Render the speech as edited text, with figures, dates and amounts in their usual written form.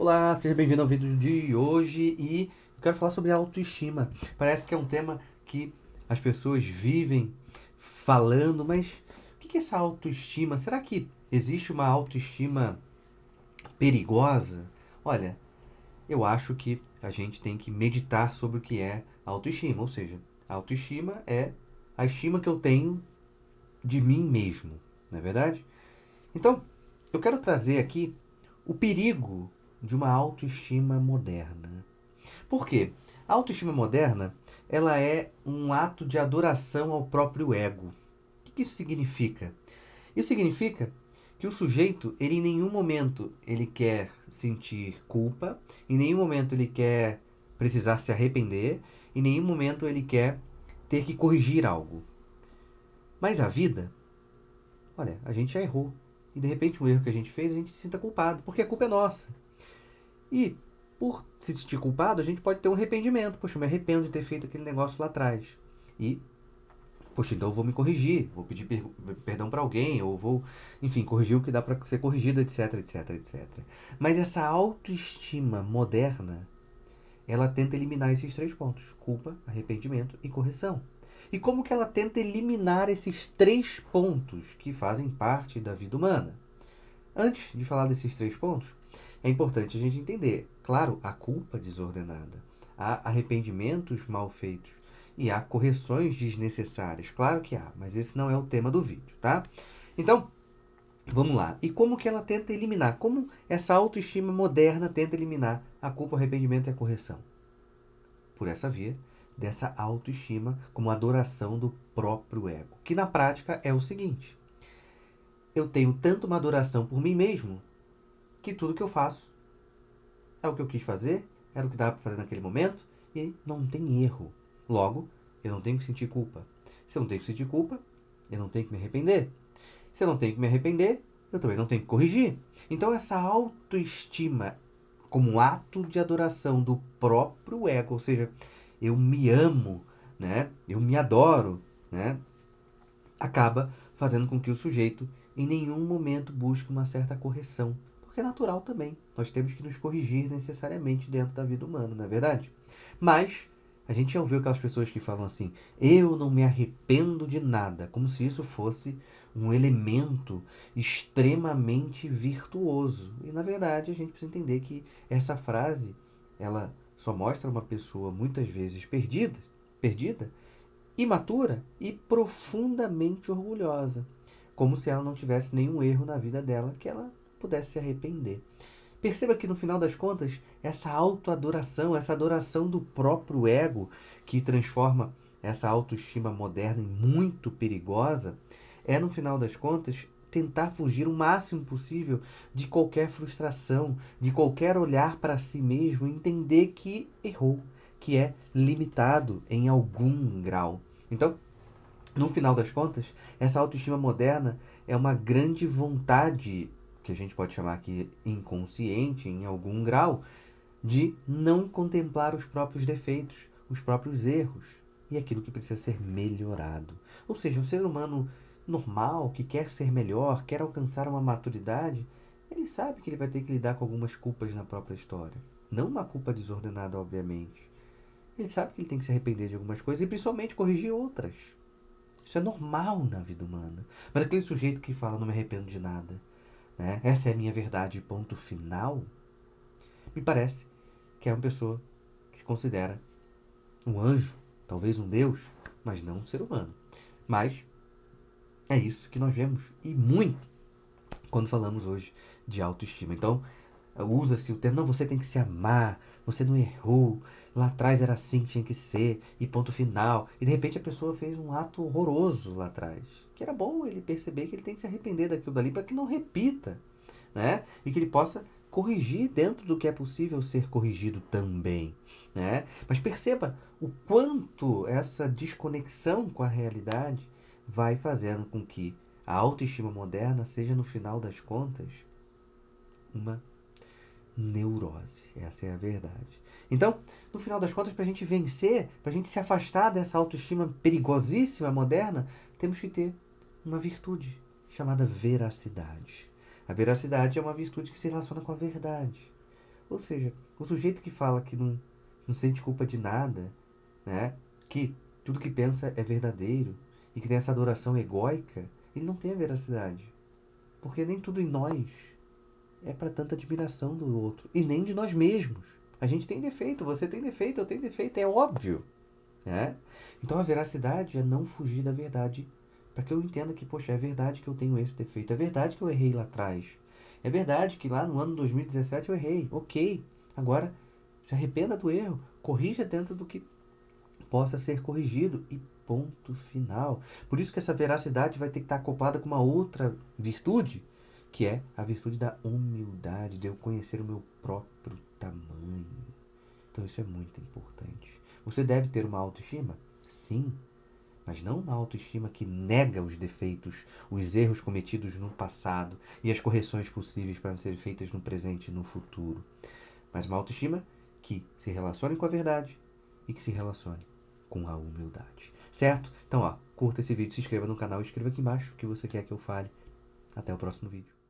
Olá, seja bem-vindo ao vídeo de hoje e eu quero falar sobre autoestima. Parece que é um tema que as pessoas vivem falando, mas o que é essa autoestima? Será que existe uma autoestima perigosa? Olha, eu acho que a gente tem que meditar sobre o que é autoestima, ou seja, a autoestima é a estima que eu tenho de mim mesmo, não é verdade? Então, eu quero trazer aqui o perigo de uma autoestima moderna. Por quê? A autoestima moderna, ela é um ato de adoração ao próprio ego. O que isso significa? Isso significa que o sujeito, ele em nenhum momento ele quer sentir culpa, em nenhum momento ele quer precisar se arrepender, em nenhum momento ele quer ter que corrigir algo. Mas a vida, olha, a gente já errou. E de repente um erro que a gente fez, a gente se sinta culpado, porque a culpa é nossa. E por se sentir culpado, a gente pode ter um arrependimento. Poxa, eu me arrependo de ter feito aquele negócio lá atrás. E, poxa, então eu vou me corrigir, vou pedir perdão para alguém, ou vou, enfim, corrigir o que dá para ser corrigido, etc, etc, etc. Mas essa autoestima moderna, ela tenta eliminar esses três pontos: culpa, arrependimento e correção. E como que ela tenta eliminar esses três pontos que fazem parte da vida humana? Antes de falar desses três pontos, é importante a gente entender, claro, a culpa desordenada, há arrependimentos mal feitos e há correções desnecessárias. Claro que há, mas esse não é o tema do vídeo, tá? Então, vamos lá. E como que ela tenta eliminar? Como essa autoestima moderna tenta eliminar a culpa, o arrependimento e a correção? Por essa via dessa autoestima como adoração do próprio ego, que na prática é o seguinte: eu tenho tanto uma adoração por mim mesmo que tudo que eu faço é o que eu quis fazer, era o que dava para fazer naquele momento e não tem erro. Logo, eu não tenho que sentir culpa. Se eu não tenho que sentir culpa, eu não tenho que me arrepender. Se eu não tenho que me arrepender, eu também não tenho que corrigir. Então, essa autoestima como um ato de adoração do próprio ego, ou seja, eu me amo, né? Eu me adoro, né? Acaba fazendo com que o sujeito em nenhum momento busque uma certa correção. Porque é natural também. Nós temos que nos corrigir necessariamente dentro da vida humana, não é verdade? Mas a gente já ouviu aquelas pessoas que falam assim: eu não me arrependo de nada, como se isso fosse um elemento extremamente virtuoso. E na verdade a gente precisa entender que essa frase ela só mostra uma pessoa muitas vezes perdida, imatura e profundamente orgulhosa, como se ela não tivesse nenhum erro na vida dela que ela pudesse se arrepender. Perceba que no final das contas, essa autoadoração, essa adoração do próprio ego, que transforma essa autoestima moderna em muito perigosa, é no final das contas tentar fugir o máximo possível de qualquer frustração, de qualquer olhar para si mesmo, entender que errou, que é limitado em algum grau. Então, no final das contas, essa autoestima moderna é uma grande vontade, que a gente pode chamar aqui inconsciente em algum grau, de não contemplar os próprios defeitos, os próprios erros e aquilo que precisa ser melhorado. Ou seja, um ser humano normal, que quer ser melhor, quer alcançar uma maturidade, ele sabe que ele vai ter que lidar com algumas culpas na própria história. Não uma culpa desordenada, obviamente. Ele sabe que ele tem que se arrepender de algumas coisas e principalmente corrigir outras. Isso é normal na vida humana. Mas aquele sujeito que fala não me arrependo de nada, né? Essa é a minha verdade, ponto final, me parece que é uma pessoa que se considera um anjo, talvez um deus, mas não um ser humano. Mas é isso que nós vemos e muito quando falamos hoje de autoestima. Então, usa-se o termo, não, você tem que se amar, você não errou, lá atrás era assim que tinha que ser, e ponto final. E de repente a pessoa fez um ato horroroso lá atrás. Que era bom ele perceber que ele tem que se arrepender daquilo dali para que não repita, né? E que ele possa corrigir dentro do que é possível ser corrigido também, né? Mas perceba o quanto essa desconexão com a realidade vai fazendo com que a autoestima moderna seja, no final das contas, uma neurose. Essa é a verdade. Então, no final das contas, para a gente vencer, para a gente se afastar dessa autoestima perigosíssima moderna, temos que ter uma virtude chamada veracidade. A veracidade é uma virtude que se relaciona com a verdade. Ou seja, o sujeito que fala que não sente culpa de nada, né? Que tudo que pensa é verdadeiro e que tem essa adoração egóica, ele não tem a veracidade. Porque nem tudo em nós é para tanta admiração do outro. E nem de nós mesmos. A gente tem defeito, você tem defeito, eu tenho defeito, é óbvio. Né? Então a veracidade é não fugir da verdade. Para que eu entenda que, poxa, é verdade que eu tenho esse defeito. É verdade que eu errei lá atrás. É verdade que lá no ano 2017 eu errei. Ok. Agora, se arrependa do erro. Corrija dentro do que possa ser corrigido. E ponto final. Por isso que essa veracidade vai ter que estar acoplada com uma outra virtude, que é a virtude da humildade, de eu conhecer o meu próprio tamanho. Então isso é muito importante. Você deve ter uma autoestima? Sim, mas não uma autoestima que nega os defeitos, os erros cometidos no passado e as correções possíveis para serem feitas no presente e no futuro. Mas uma autoestima que se relacione com a verdade e que se relacione com a humildade. Certo? Então, ó, curta esse vídeo, se inscreva no canal e escreva aqui embaixo o que você quer que eu fale. Até o próximo vídeo.